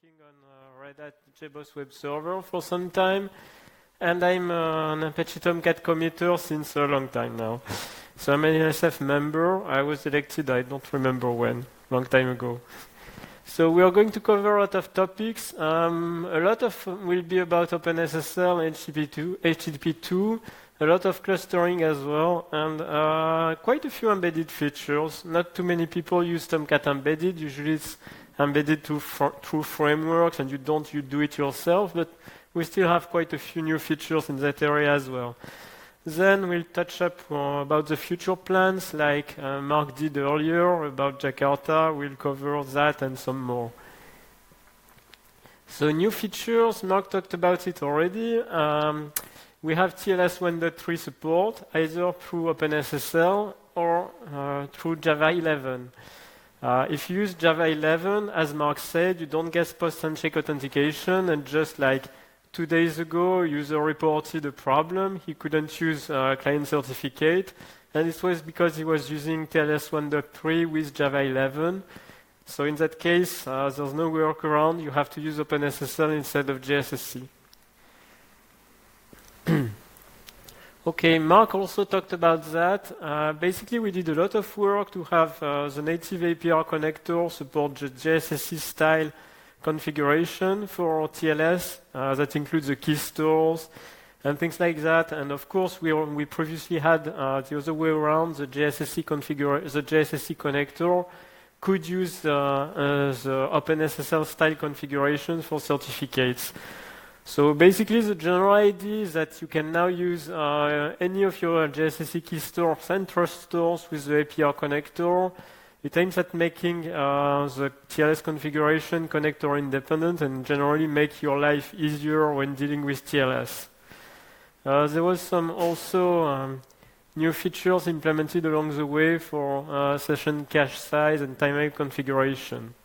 working on Red Hat JBoss Web Server for some time, and I'm an Apache Tomcat committer since a long time now. So I'm an NSF member. I was elected, I don't remember when, long time ago. So we are going to cover a lot of topics. A lot of will be about OpenSSL, HTTP2, a lot of clustering as well, and quite a few embedded features. Not too many people use Tomcat embedded. Usually it's embedded through frameworks, and you do it yourself, but we still have quite a few new features in that area as well. Then we'll touch up about the future plans, like Mark did earlier about Jakarta. We'll cover that and some more. So new features, Mark talked about it already. We have TLS 1.3 support, either through OpenSSL or through Java 11. If you use Java 11, as Mark said, you don't get post-handshake authentication, and just like 2 days ago, a user reported a problem. He couldn't use client certificate, and it was because he was using TLS 1.3 with Java 11. So in that case, there's no workaround. You have to use OpenSSL instead of JSSC. Okay, Mark also talked about that. Basically, we did a lot of work to have the native APR connector support the JSSC style configuration for TLS. That includes the key stores and things like that. And of course, we previously had the other way around. The JSSC connector could use the OpenSSL style configuration for certificates. So basically, the general idea is that you can now use any of your JSSC key stores and trust stores with the APR connector. It aims at making the TLS configuration connector independent and generally make your life easier when dealing with TLS. There was some also new features implemented along the way for session cache size and timeout configuration.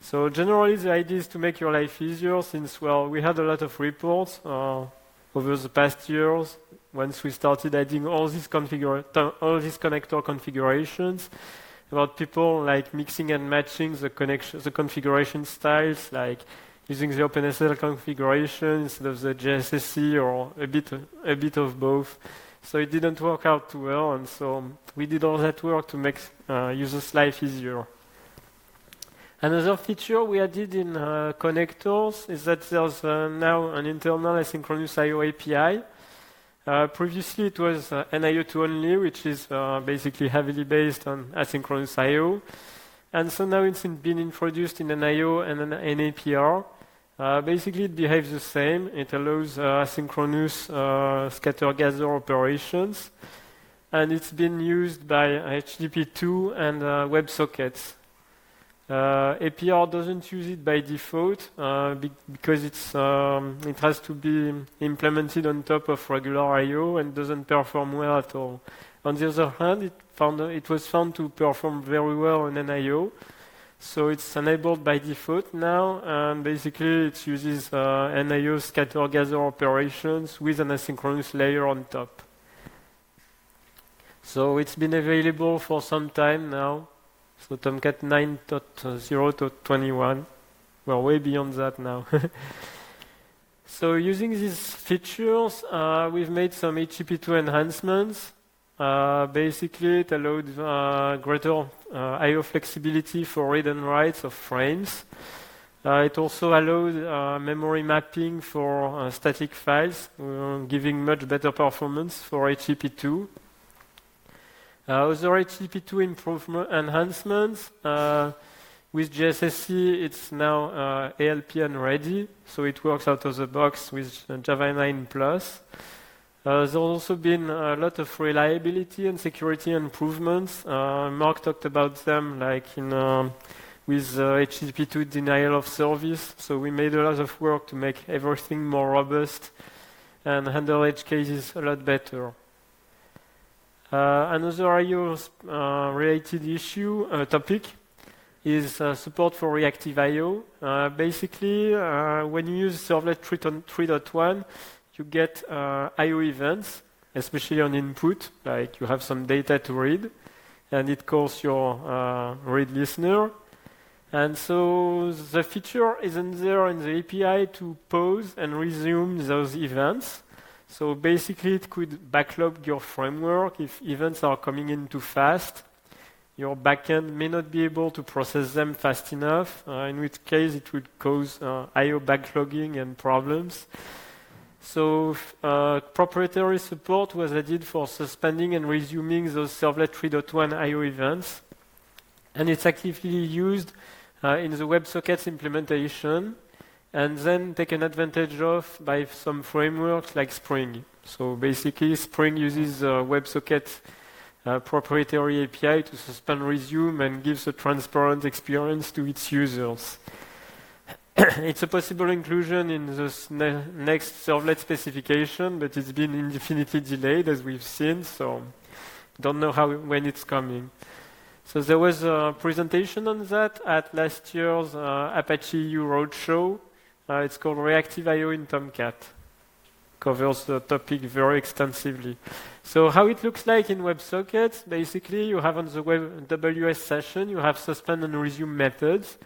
So generally, the idea is to make your life easier since, well, we had a lot of reports over the past years once we started adding all these connector configurations about people like mixing and matching the configuration styles, like using the OpenSSL configuration instead of the JSSC or a bit of both. So it didn't work out too well, and so we did all that work to make users' life easier. Another feature we added in connectors is that there's now an internal asynchronous I/O API. Previously, it was NIO2 only, which is basically heavily based on asynchronous I/O. And so now it's been introduced in NIO and an APR. Basically, it behaves the same. It allows asynchronous scatter-gather operations. And it's been used by HTTP2 and WebSockets. APR doesn't use it by default because it has to be implemented on top of regular I/O and doesn't perform well at all. On the other hand, it was found to perform very well on NIO, so it's enabled by default now, and basically it uses NIO scatter-gather operations with an asynchronous layer on top. So it's been available for some time now. So Tomcat 9.0.21, we're way beyond that now. So using these features, we've made some HTTP2 enhancements. Basically, it allowed greater I/O flexibility for read and writes of frames. It also allowed memory mapping for static files, giving much better performance for HTTP2. Other HTTP2 enhancements, with JSSC, it's now ALPN ready, so it works out of the box with Java 9+. There's also been a lot of reliability and security improvements. Mark talked about them, like with HTTP2 denial of service. So we made a lot of work to make everything more robust and handle edge cases a lot better. Another I/O-related topic is support for reactive I/O. Basically, when you use Servlet 3.1, you get I/O events, especially on input, like you have some data to read, and it calls your read listener. And so the feature isn't there in the API to pause and resume those events. So basically, it could backlog your framework if events are coming in too fast. Your backend may not be able to process them fast enough, in which case it would cause I/O backlogging and problems. So proprietary support was added for suspending and resuming those Servlet 3.1 I/O events. And it's actively used in the WebSockets implementation, and then taken advantage of by some frameworks like Spring. So basically, Spring uses WebSocket proprietary API to suspend, resume, and gives a transparent experience to its users. It's a possible inclusion in this next Servlet specification, but it's been indefinitely delayed, as we've seen, so don't know when it's coming. So there was a presentation on that at last year's Apache EU Roadshow. It's called Reactive I/O in Tomcat. Covers the topic very extensively. So how it looks like in WebSockets, basically you have on the WS session, you have suspend and resume methods,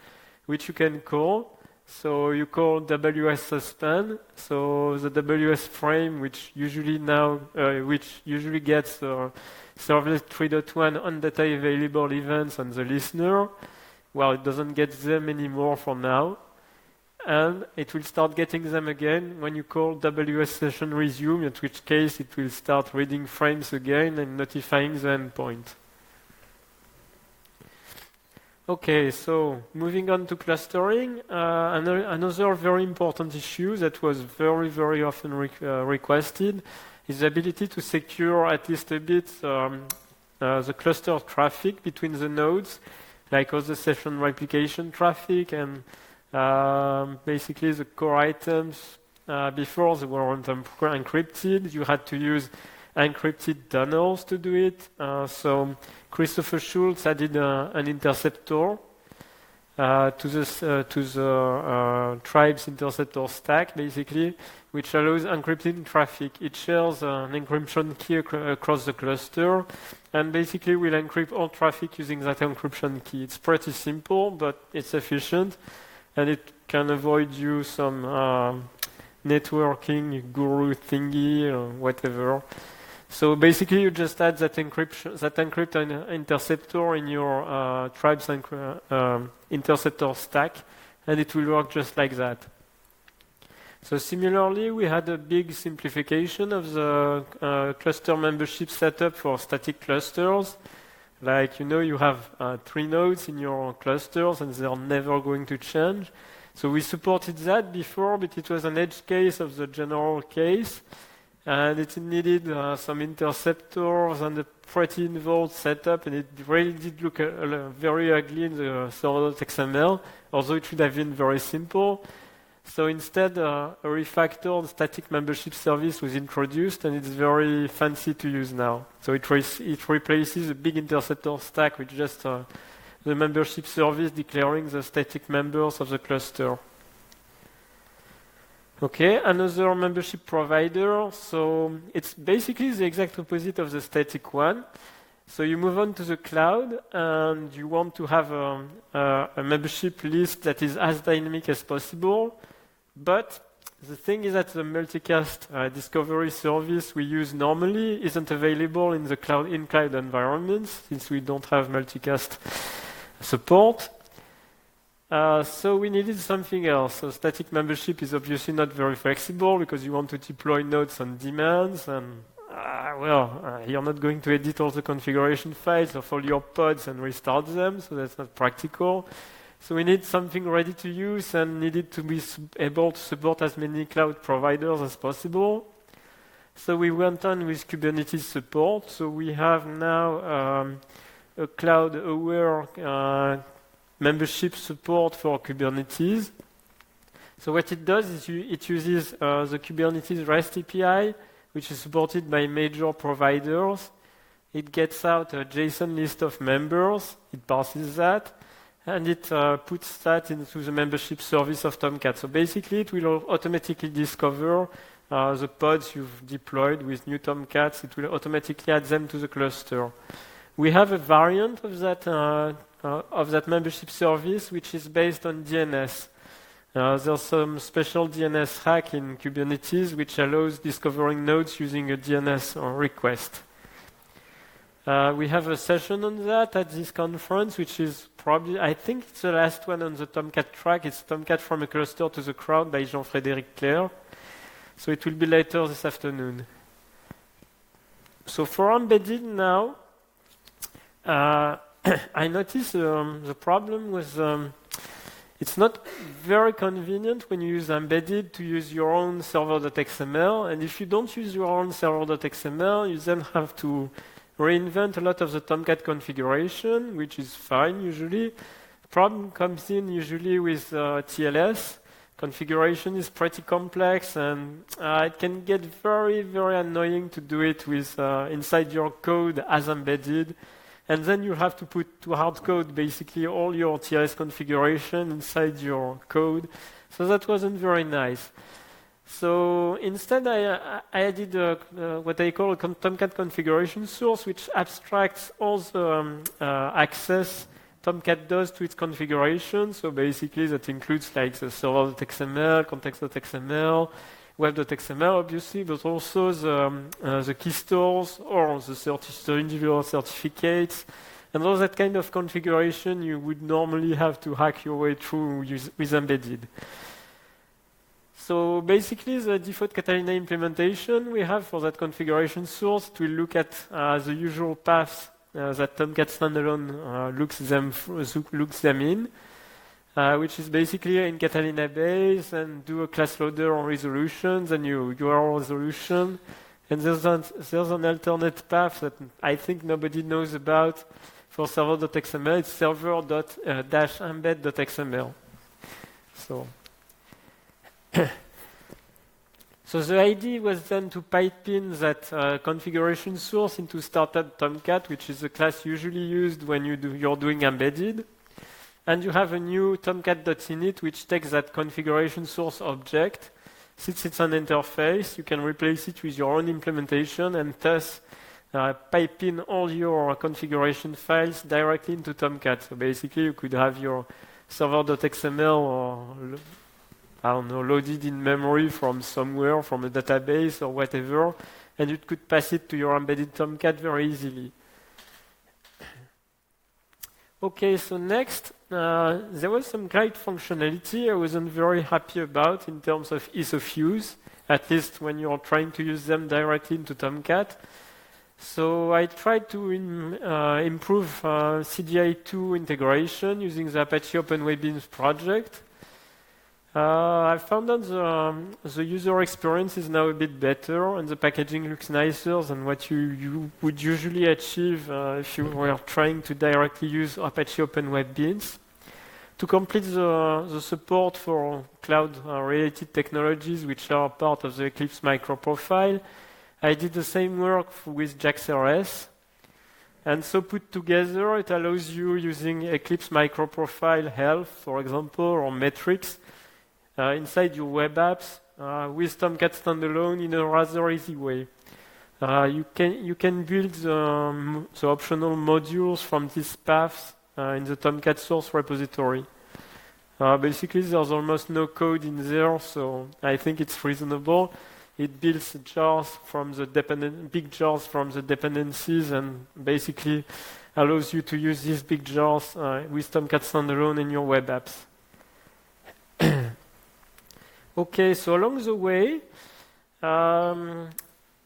which you can call. So you call WS suspend. So the WS frame, which usually gets Servlet 3.1 on data available events on the listener. Well, it doesn't get them anymore for now. And it will start getting them again when you call WS session resume, in which case it will start reading frames again and notifying the endpoint. Okay, so moving on to clustering, another very important issue that was very, very often requested is the ability to secure at least a bit the cluster traffic between the nodes, like all the session replication traffic and basically the core items. Before they weren't encrypted, you had to use encrypted tunnels to do it. So Christopher Schultz added an interceptor to the Tribes interceptor stack, basically, which allows encrypting traffic. It shares an encryption key across the cluster, and basically will encrypt all traffic using that encryption key. It's pretty simple, but it's efficient, and it can avoid you some networking guru thingy or whatever. So basically, you just add that encrypt interceptor in your Tribes interceptor stack, and it will work just like that. So similarly, we had a big simplification of the cluster membership setup for static clusters. Like, you have 3 nodes in your clusters, and they're never going to change. So we supported that before, but it was an edge case of the general case. And it needed some interceptors and a pretty involved setup, and it really did look very ugly in the server.xml, although it should have been very simple. So instead, a refactored static membership service was introduced, and it's very fancy to use now. So it replaces a big interceptor stack with just the membership service declaring the static members of the cluster. Okay, another membership provider. So it's basically the exact opposite of the static one. So you move on to the cloud, and you want to have a membership list that is as dynamic as possible. But the thing is that the multicast discovery service we use normally isn't available in the cloud environments, since we don't have multicast support. So we needed something else. So static membership is obviously not very flexible because you want to deploy nodes on demands, and you're not going to edit all the configuration files of all your pods and restart them, so that's not practical. So we need something ready to use and needed to be able to support as many cloud providers as possible. So we went on with Kubernetes support. So we have now a cloud-aware membership support for Kubernetes. So what it does is it uses the Kubernetes REST API, which is supported by major providers. It gets out a JSON list of members, it parses that, and it puts that into the membership service of Tomcat. So basically, it will automatically discover the pods you've deployed with new Tomcats. It will automatically add them to the cluster. We have a variant of that of that membership service, which is based on DNS. There's some special DNS hack in Kubernetes which allows discovering nodes using a DNS request. We have a session on that at this conference, which is probably, I think it's the last one on the Tomcat track. It's Tomcat from a cluster to the crowd by Jean-Frédéric Clair. So it will be later this afternoon. So for embedded now, I noticed the problem was it's not very convenient when you use embedded to use your own server.xml. And if you don't use your own server.xml, you then have to reinvent a lot of the Tomcat configuration, which is fine usually. The problem comes in usually with TLS. Configuration is pretty complex, and it can get very, very annoying to do it with inside your code as embedded. And then you have to put to hard code basically all your TLS configuration inside your code. So that wasn't very nice. So instead, I added what I call a Tomcat configuration source, which abstracts all the access Tomcat does to its configuration. So basically, that includes like the server.xml, context.xml, web.xml, obviously, but also the key stores or the individual certificates, and all that kind of configuration you would normally have to hack your way through with embedded. So basically, the default Catalina implementation we have for that configuration source, it will look at the usual paths that Tomcat standalone looks them in. Which is basically in Catalina base, and do a class loader on resolutions and your URL resolution. And there's an alternate path that I think nobody knows about for server.xml. It's server-embed.xml. So the idea was then to pipe in that configuration source into startup Tomcat, which is the class usually used when you're doing embedded. And you have a new tomcat.init which takes that configuration source object. Since it's an interface, you can replace it with your own implementation and thus pipe in all your configuration files directly into Tomcat. So basically, you could have your server.xml or I don't know, loaded in memory from somewhere, from a database or whatever, and you could pass it to your embedded Tomcat very easily. Okay, so next, there was some great functionality I wasn't very happy about in terms of ease of use, at least when you're trying to use them directly into Tomcat. So I tried to improve CDI2 integration using the Apache OpenWebBeans project. I found that the user experience is now a bit better, and the packaging looks nicer than what you would usually achieve if you were trying to directly use Apache OpenWebBeans. To complete the support for cloud-related technologies, which are part of the Eclipse microprofile, I did the same work with JAX-RS. And so put together, it allows you using Eclipse microprofile health, for example, or metrics, inside your web apps with Tomcat standalone in a rather easy way. You can build the optional modules from these paths in the Tomcat source repository. Basically, there's almost no code in there, so I think it's reasonable. It builds jars from the big jars from the dependencies, and basically allows you to use these big jars with Tomcat standalone in your web apps. Okay, so along the way,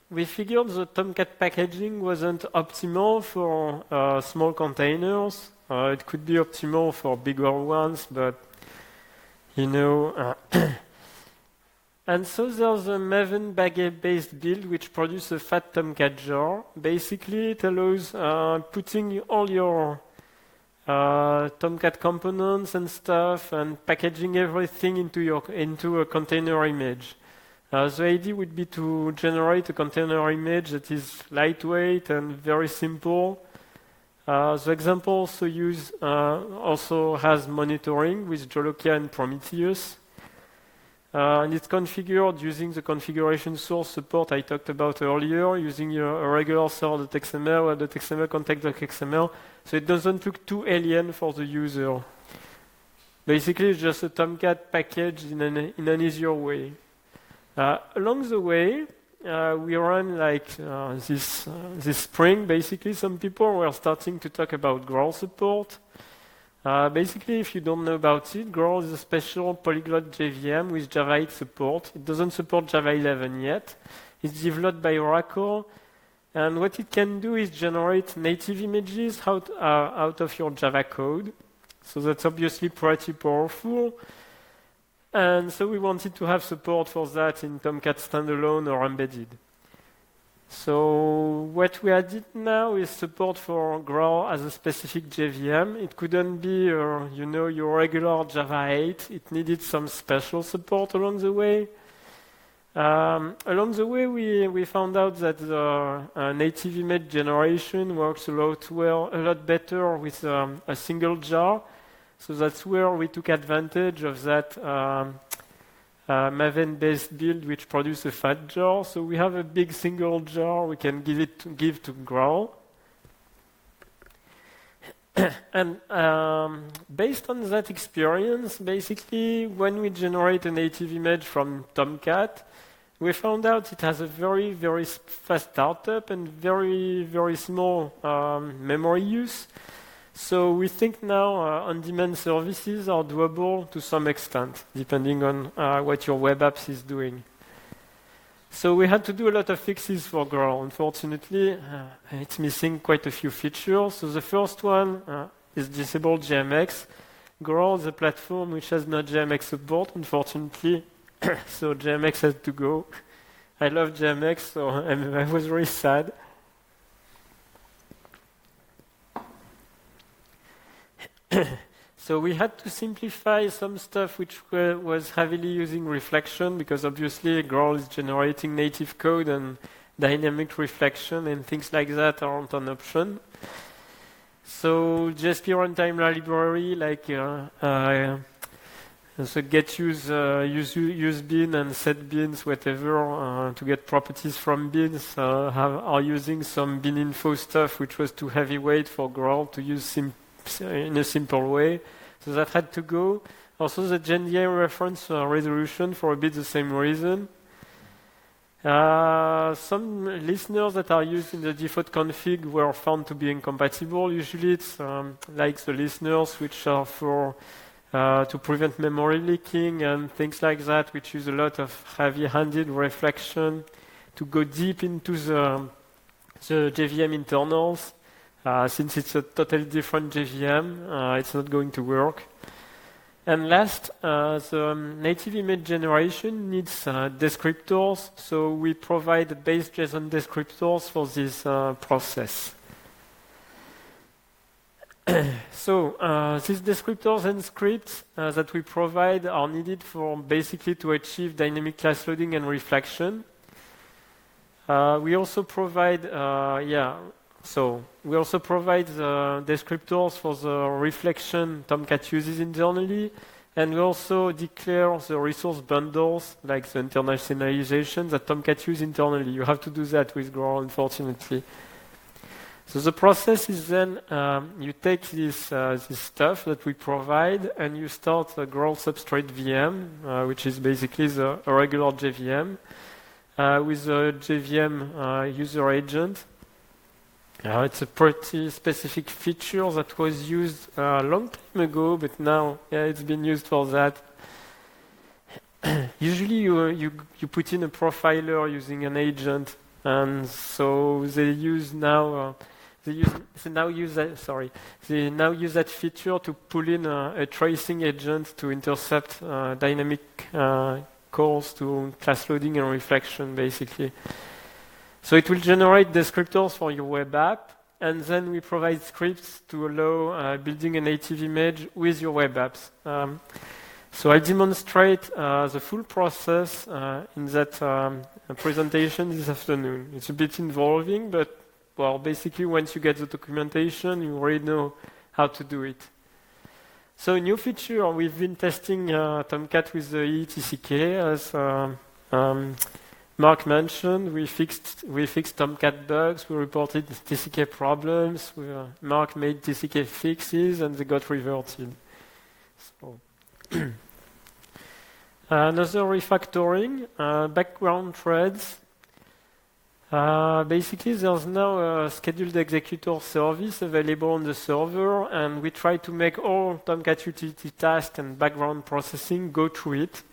we figured the Tomcat packaging wasn't optimal for small containers. It could be optimal for bigger ones, but and so there's a Maven Bagge-based build which produces a fat Tomcat jar. Basically, it allows putting all your Tomcat components and stuff and packaging everything into a container image. The idea would be to generate a container image that is lightweight and very simple. The example also has monitoring with Jolokia and Prometheus. And it's configured using the configuration source support I talked about earlier, using a regular server.xml, web.xml, context.xml, so it doesn't look too alien for the user. Basically, it's just a Tomcat package in an easier way. Along the way, we run like this spring. Basically, some people were starting to talk about Growl support. Basically, if you don't know about it, Growl is a special polyglot JVM with Java 8 support. It doesn't support Java 11 yet. It's developed by Oracle. And what it can do is generate native images out of your Java code. So that's obviously pretty powerful. And so we wanted to have support for that in Tomcat standalone or embedded. So what we added now is support for Growl as a specific JVM. It couldn't be your regular Java 8. It needed some special support along the way. Along the way, we found out that the native image generation works a lot better with a single jar. So that's where we took advantage of that Maven-based build, which produced a fat jar. So we have a big single jar we can give to Growl. And based on that experience, basically, when we generate a native image from Tomcat, we found out it has a very, very fast startup and very, very small memory use. So we think now on-demand services are doable to some extent, depending on what your web apps is doing. So we had to do a lot of fixes for Growl. Unfortunately, it's missing quite a few features. So the first one is disable JMX. Growl is a platform which has no JMX support, unfortunately. So JMX has to go. I love JMX, so I was very sad. So we had to simplify some stuff which was heavily using reflection, because obviously Growl is generating native code and dynamic reflection and things like that aren't an option. So JSP runtime library like so get use bin and set bins, whatever, to get properties from bins, are using some bin info stuff which was too heavyweight for Growl to use in a simple way. So that had to go. Also the GenDA reference resolution for a bit the same reason. Some listeners that are used in the default config were found to be incompatible. Usually it's like the listeners which are for to prevent memory leaking and things like that, which use a lot of heavy-handed reflection to go deep into the JVM internals. Since it's a totally different JVM, it's not going to work. And last, the native image generation needs descriptors, so we provide base JSON descriptors for this process. So these descriptors and scripts that we provide are needed for basically to achieve dynamic class loading and reflection. We also provide we also provide the descriptors for the reflection Tomcat uses internally, and we also declare the resource bundles, like the internationalization that Tomcat uses internally. You have to do that with Growl, unfortunately. So the process is then you take this stuff that we provide, and you start a Growl substrate VM, which is basically a regular JVM, with a JVM user agent. It's a pretty specific feature that was used a long time ago, but now it's been used for that. Usually you put in a profiler using an agent, and so they now use that feature to pull in a tracing agent to intercept dynamic calls to class loading and reflection, basically. So it will generate descriptors for your web app, and then we provide scripts to allow building a native image with your web apps. So I demonstrate the full process in that presentation this afternoon. It's a bit involving, but well, basically once you get the documentation, you already know how to do it. So new feature, we've been testing Tomcat with the ETCK as Mark mentioned. We fixed Tomcat bugs, we reported TCK problems, Mark made TCK fixes and they got reverted. So another refactoring, background threads. Basically, there's now a scheduled executor service available on the server, and we try to make all Tomcat utility tasks and background processing go through it.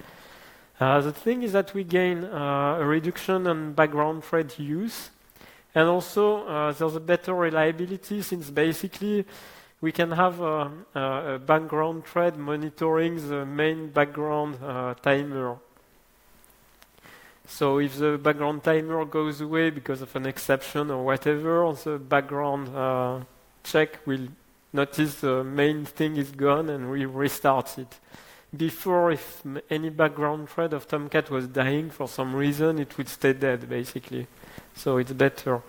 The thing is that we gain a reduction on background thread use, and also there's a better reliability since basically we can have a background thread monitoring the main background timer. So if the background timer goes away because of an exception or whatever, the background check will notice the main thing is gone and we restart it. Before, if any background thread of Tomcat was dying for some reason, it would stay dead, basically. So it's better.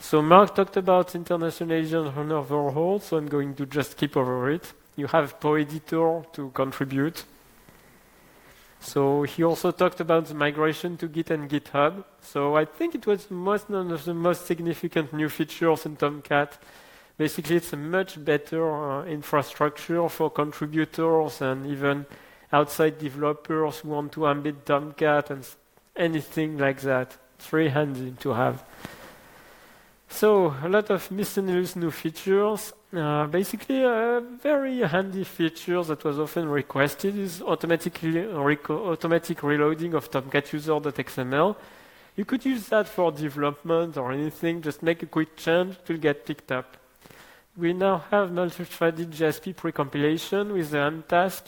So Mark talked about internationalization on overhaul, so I'm going to just skip over it. You have PoEditor to contribute. So he also talked about the migration to Git and GitHub. So I think it was one of the most significant new features in Tomcat. Basically, it's a much better infrastructure for contributors and even outside developers who want to embed Tomcat and anything like that. It's very handy to have. So a lot of miscellaneous new features. Basically, a very handy feature that was often requested is automatic reloading of Tomcat user.xml. You could use that for development or anything. Just make a quick change, it will get picked up. We now have multi-threaded JSP pre-compilation with the end task.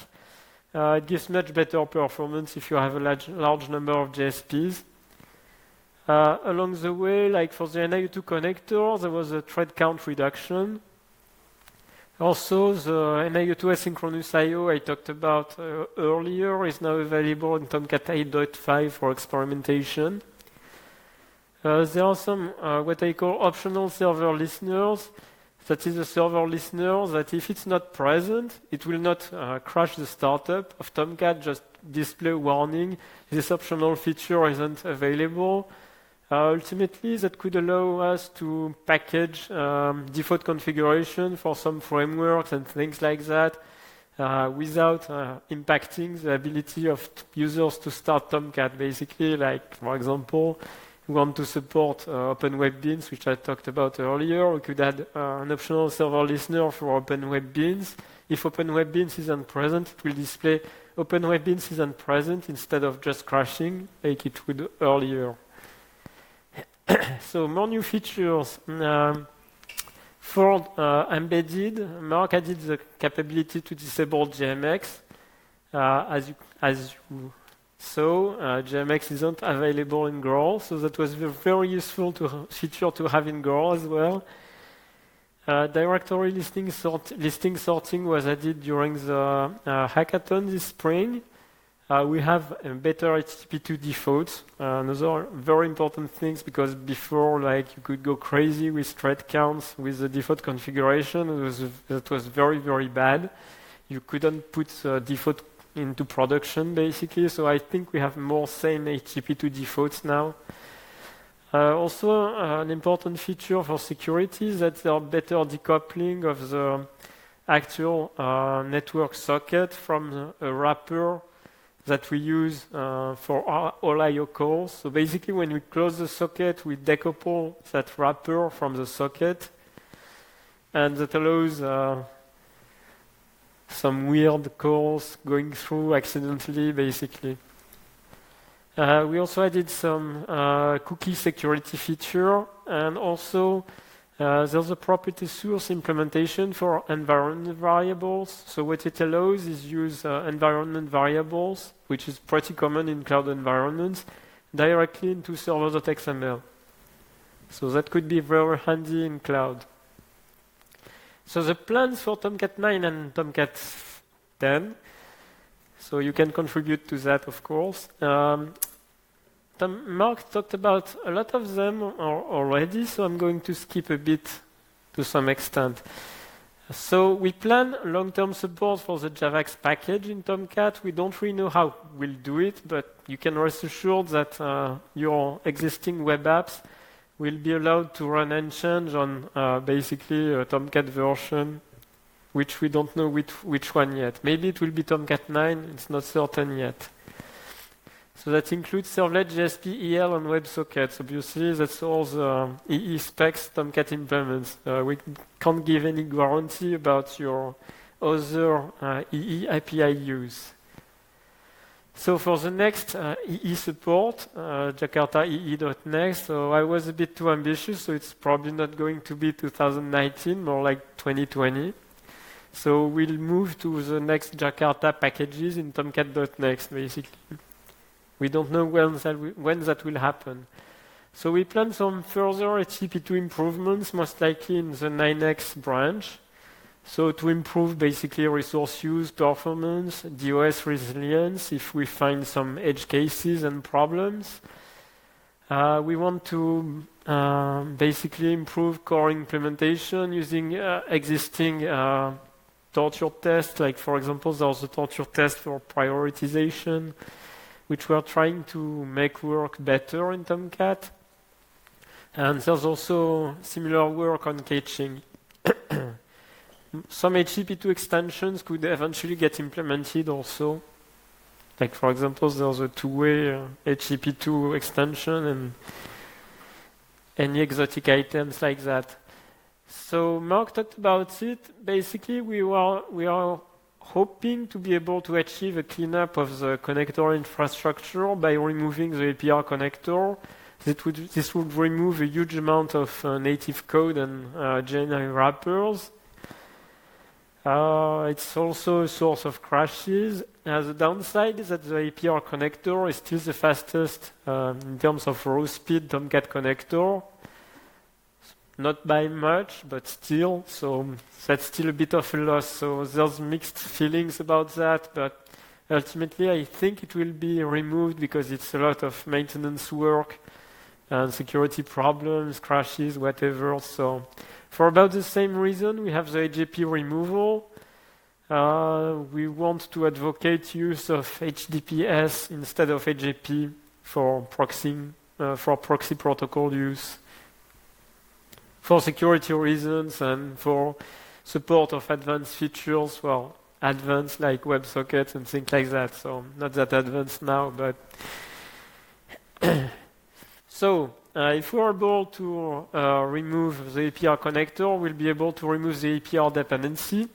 It gives much better performance if you have a large number of JSPs. Along the way, like for the NIO2 connector, there was a thread count reduction. Also, the NIO2 asynchronous I/O I talked about earlier is now available in Tomcat 8.5 for experimentation. There are some what I call optional server listeners. That is a server listener that if it's not present, it will not crash the startup of Tomcat, just display warning. This optional feature isn't available. Ultimately, that could allow us to package default configuration for some frameworks and things like that without impacting the ability of users to start Tomcat. Basically, like, for example, we want to support Open Web Beans, which I talked about earlier. We could add an optional server listener for Open Web Beans. If Open Web Beans isn't present, it will display Open Web Beans isn't present instead of just crashing like it would earlier. So more new features. For embedded, Mark added the capability to disable JMX. As you saw, JMX isn't available in Growl, so that was a very useful feature to have in Growl as well. Directory listing sorting was added during the hackathon this spring. We have a better HTTP2 defaults. Another very important things, because before, like, you could go crazy with thread counts with the default configuration. That was very, very bad. You couldn't put default into production, basically. So I think we have more same HTTP2 defaults now. Also, an important feature for security is that there are better decoupling of the actual network socket from a wrapper that we use for all I/O calls. So basically, when we close the socket, we decouple that wrapper from the socket, and that allows some weird calls going through accidentally, basically. We also added some cookie security feature, and also there's a property source implementation for environment variables. So what it allows is use environment variables, which is pretty common in cloud environments, directly into server.xml. So that could be very handy in cloud. So the plans for Tomcat 9 and Tomcat 10, so you can contribute to that, of course. Mark talked about a lot of them already, so I'm going to skip a bit to some extent. So we plan long-term support for the JAVAX package in Tomcat. We don't really know how we'll do it, but you can rest assured that your existing web apps will be allowed to run and change on basically a Tomcat version, which we don't know which one yet. Maybe it will be Tomcat 9, it's not certain yet. So that includes Servlet, JSP, EL, and WebSockets. Obviously, that's all the EE specs Tomcat implements. We can't give any guarantee about your other EE API use. So for the next EE support, Jakarta EE.next, so I was a bit too ambitious, so it's probably not going to be 2019, more like 2020. So we'll move to the next Jakarta packages in Tomcat.next, basically. We don't know when that will happen. So we plan some further HTTP2 improvements, most likely in the 9x branch. So to improve basically resource use, performance, DOS resilience, if we find some edge cases and problems. We want to basically improve core implementation using existing torture tests. Like for example, there's a torture test for prioritization, which we're trying to make work better in Tomcat. And there's also similar work on caching. Some HTTP2 extensions could eventually get implemented also. Like for example, there's a two-way HTTP2 extension and any exotic items like that. So Mark talked about it. Basically, we are hoping to be able to achieve a cleanup of the connector infrastructure by removing the APR connector. This would remove a huge amount of native code and JNI wrappers. It's also a source of crashes. The downside is that the APR connector is still the fastest in terms of raw speed Tomcat connector. Not by much, but still, so that's still a bit of a loss. So there's mixed feelings about that, but ultimately I think it will be removed because it's a lot of maintenance work and security problems, crashes, whatever. So for about the same reason, we have the AJP removal. We want to advocate use of HTTPS instead of AJP for proxy protocol use, for security reasons and for support of advanced features, well, advanced like WebSockets and things like that. So not that advanced now, but so if we're able to remove the APR connector, we'll be able to remove the APR dependency.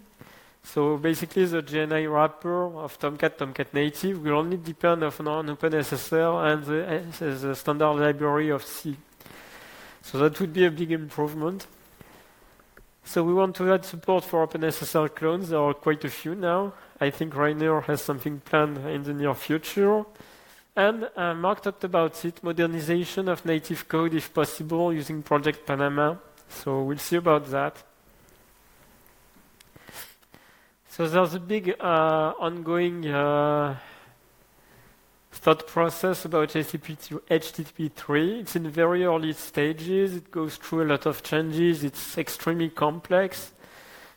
So basically, the JNI wrapper of Tomcat, Tomcat Native will only depend on OpenSSL and the standard library of C. So that would be a big improvement. So we want to add support for OpenSSL clones. There are quite a few now. I think Rainer has something planned in the near future. And Mark talked about it, modernization of native code if possible using Project Panama. So we'll see about that. So there's a big ongoing thought process about HTTP3. It's in very early stages. It goes through a lot of changes. It's extremely complex.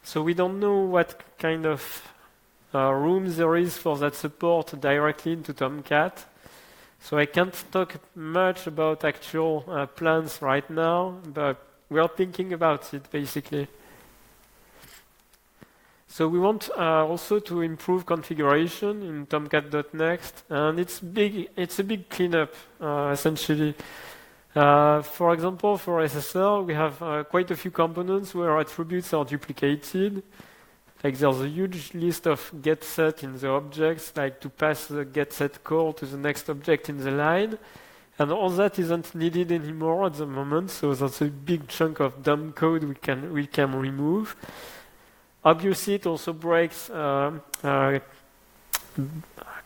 So we don't know what kind of room there is for that support directly into Tomcat. So I can't talk much about actual plans right now, but we are thinking about it basically. So we want also to improve configuration in Tomcat.next, and it's a big cleanup essentially. For example, for SSL, we have quite a few components where attributes are duplicated. Like there's a huge list of get set in the objects, like to pass the get set call to the next object in the line. And all that isn't needed anymore at the moment, so that's a big chunk of dumb code we can remove. Obviously, it also breaks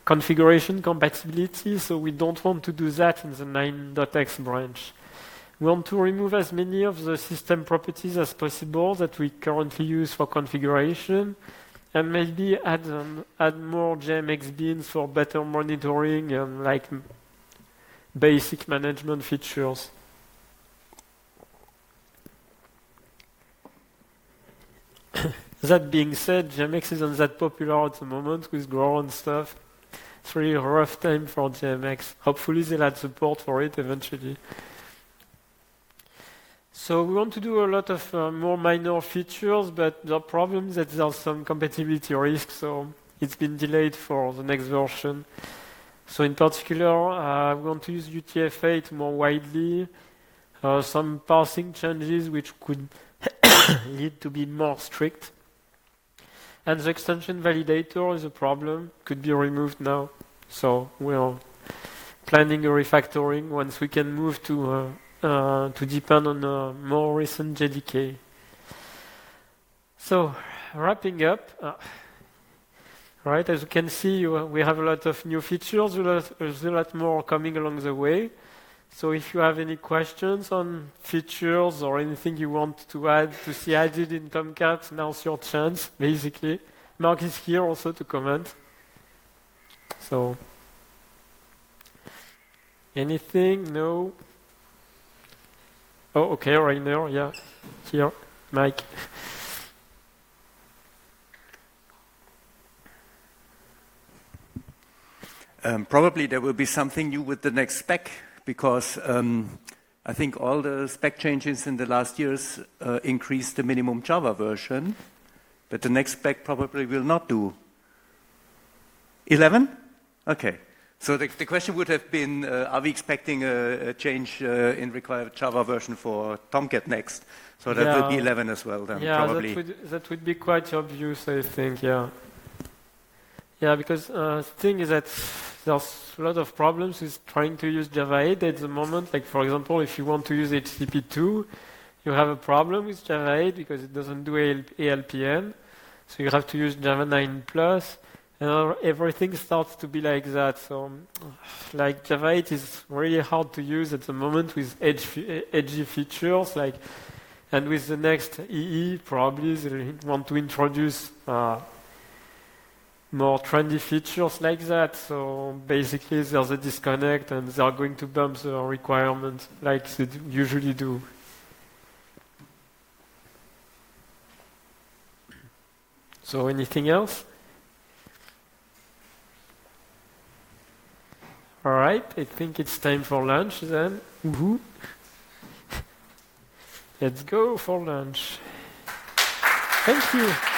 configuration compatibility, so we don't want to do that in the 9.x branch. We want to remove as many of the system properties as possible that we currently use for configuration, and maybe add more JMX beans for better monitoring and like basic management features. That being said, JMX isn't that popular at the moment with Grow and stuff. It's really a rough time for JMX. Hopefully they'll add support for it eventually. So we want to do a lot of more minor features, but the problem is that there's some compatibility risks, so it's been delayed for the next version. So in particular, we want to use UTF-8 more widely, some parsing changes which could lead to be more strict. And the extension validator is a problem, could be removed now. So we're planning a refactoring once we can move to depend on a more recent JDK. So wrapping up, right, as you can see, we have a lot of new features, there's a lot more coming along the way. So if you have any questions on features or anything you want to add to see added in Tomcat, now's your chance, basically. Mark is here also to comment. So, anything? No? Oh, okay, Rainer, yeah. Here, Mike. Probably there will be something new with the next spec, because I think all the spec changes in the last years increased the minimum Java version, but the next spec probably will not do. 11? Okay. So the question would have been, are we expecting a change in required Java version for Tomcat next? So that will be 11 as well then, probably. Yeah, that would be quite obvious, I think, yeah. Yeah, because the thing is that there's a lot of problems with trying to use Java 8 at the moment. Like, for example, if you want to use HTTP2, you have a problem with Java 8 because it doesn't do ALPN. So you have to use Java 9 Plus, and everything starts to be like that. So, like, Java 8 is really hard to use at the moment with edgy features. Like, and with the next EE, probably they'll want to introduce more trendy features like that. So basically there's a disconnect and they are going to bump the requirements like they usually do. So anything else? All right, I think it's time for lunch then. Woohoo. Let's go for lunch. Thank you.